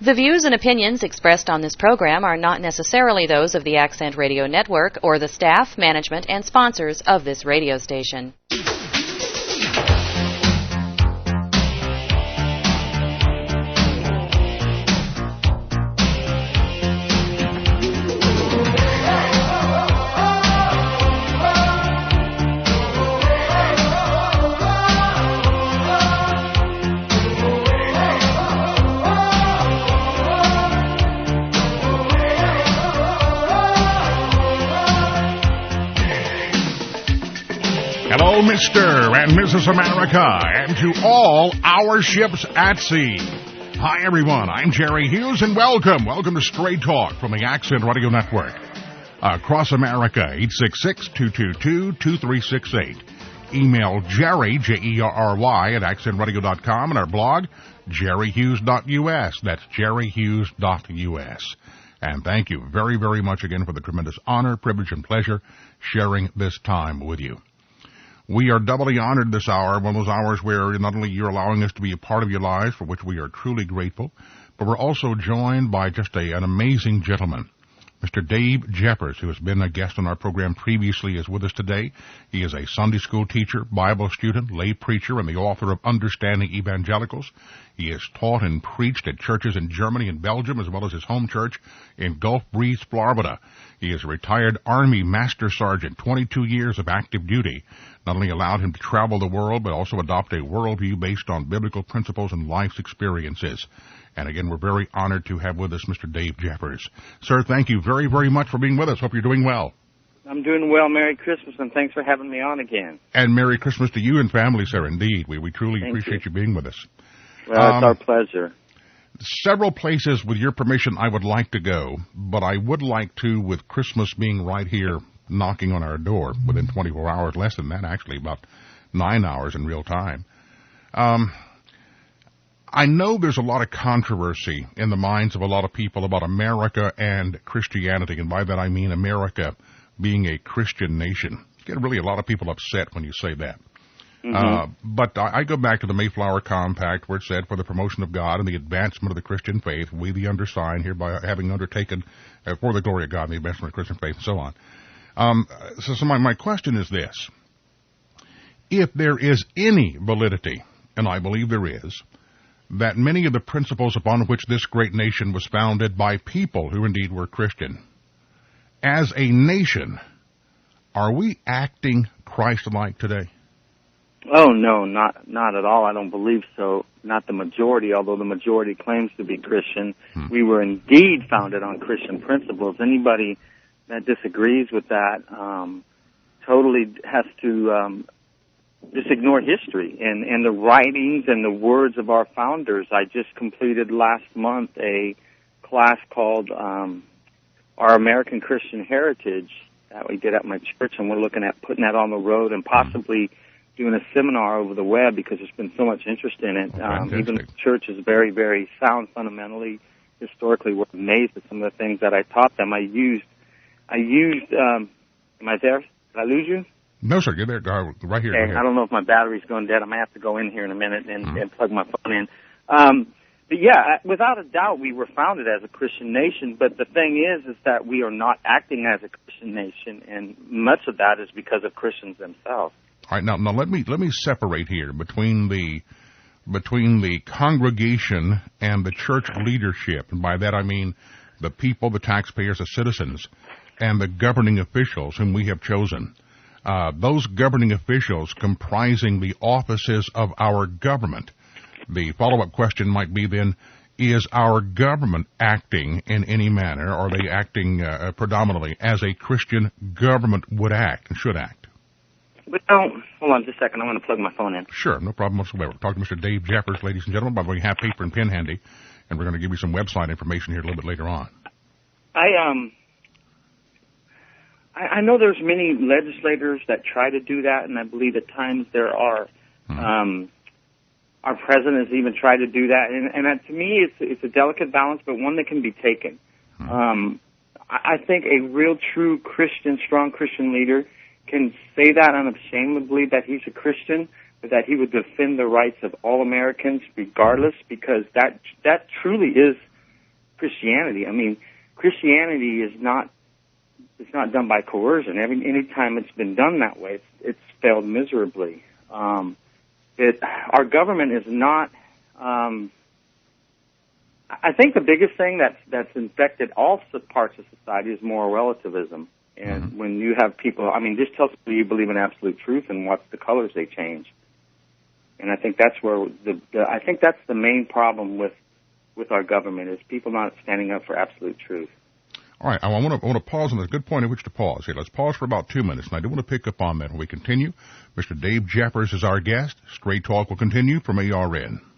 The views and opinions expressed on this program are not necessarily those of the Accent Radio Network or the staff, management, and sponsors of this radio station. Hello, Mr. and Mrs. America, and to all our ships at sea. Hi, everyone. I'm Jerry Hughes, and welcome. Welcome to Straight Talk from the Accent Radio Network. Across America, 866-222-2368. Email Jerry, Jerry, at accentradio.com, and our blog, jerryhughes.us. That's jerryhughes.us. And thank you very, very much again for the tremendous honor, privilege, and pleasure sharing this time with you. We are doubly honored this hour, one of those hours where not only you're allowing us to be a part of your lives, for which we are truly grateful, but we're also joined by just an amazing gentleman. Mr. Dave Jeffers, who has been a guest on our program previously, is with us today. He is a Sunday school teacher, Bible student, lay preacher, and the author of Understanding Evangelicals. He has taught and preached at churches in Germany and Belgium, as well as his home church in Gulf Breeze, Florida. He is a retired Army Master Sergeant, 22 years of active duty. Not only allowed him to travel the world, but also adopt a worldview based on biblical principles and life's experiences. And again, we're very honored to have with us Mr. Dave Jeffers. Sir, thank you very, very much for being with us. Hope you're doing well. I'm doing well. Merry Christmas, and thanks for having me on again. And Merry Christmas to you and family, sir, indeed. We truly appreciate you being with us. Well, it's our pleasure. Several places, with your permission, I would like to go, but I would like to, with Christmas being right here knocking on our door within 24 hours, less than that actually, about 9 hours in real time. I know there's a lot of controversy in the minds of a lot of people about America and Christianity, and by that I mean America being a Christian nation. You get really a lot of people upset when you say that. But I go back to the Mayflower Compact, where it said, for the promotion of God and the advancement of the Christian faith, we the undersigned, hereby having undertaken for the glory of God and the advancement of the Christian faith, and so on. So my question is this. If there is any validity, and I believe there is, that many of the principles upon which this great nation was founded by people who indeed were Christian, as a nation, are we acting Christ-like today? Oh, no, not at all. I don't believe so. Not the majority, although the majority claims to be Christian. We were indeed founded on Christian principles. Anybody that disagrees with that totally has to just ignore history and the writings and the words of our founders. I just completed last month a class called Our American Christian Heritage that we did at my church, and we're looking at putting that on the road and possibly doing a seminar over the web because there's been so much interest in it. Even the church is very, very sound fundamentally. Historically, we're amazed at some of the things that I taught them. I used am I there? Did I lose you? No, sir, you're there. Right here. Okay. I don't know if my battery's going dead. I might have to go in here in a minute and plug my phone in. But yeah, without a doubt, we were founded as a Christian nation. But the thing is that we are not acting as a Christian nation, and much of that is because of Christians themselves. All right, now let me separate here between the congregation and the church leadership, and by that I mean the people, the taxpayers, the citizens, and the governing officials whom we have chosen. Those governing officials comprising the offices of our government. The follow-up question might be then, is our government acting in any manner, or are they acting predominantly as a Christian government would act and should act? Well, hold on just a second. I'm going to plug my phone in. Sure, no problem whatsoever. Talk to Mr. Dave Jeffers, ladies and gentlemen. By the way, have paper and pen handy, and we're going to give you some website information here a little bit later on. I know there's many legislators that try to do that, and I believe at times there are. Our president has even tried to do that, and to me, it's a delicate balance, but one that can be taken. I think a real, true Christian, strong Christian leader can say that unashamedly that he's a Christian, but that he would defend the rights of all Americans regardless, because that truly is Christianity. I mean, Christianity is not done by coercion. Any time it's been done that way, it's failed miserably. Our government is not. I think the biggest thing that's infected all parts of society is moral relativism. And when you have people, I mean, just tell people you believe in absolute truth, and watch the colors they change. And I think that's where I think that's the main problem with our government, is people not standing up for absolute truth. All right, I want to pause on a good point at which to pause here. Let's pause for about 2 minutes, and I do want to pick up on that when we continue. Mr. Dave Jeffers is our guest. Straight Talk will continue from ARN.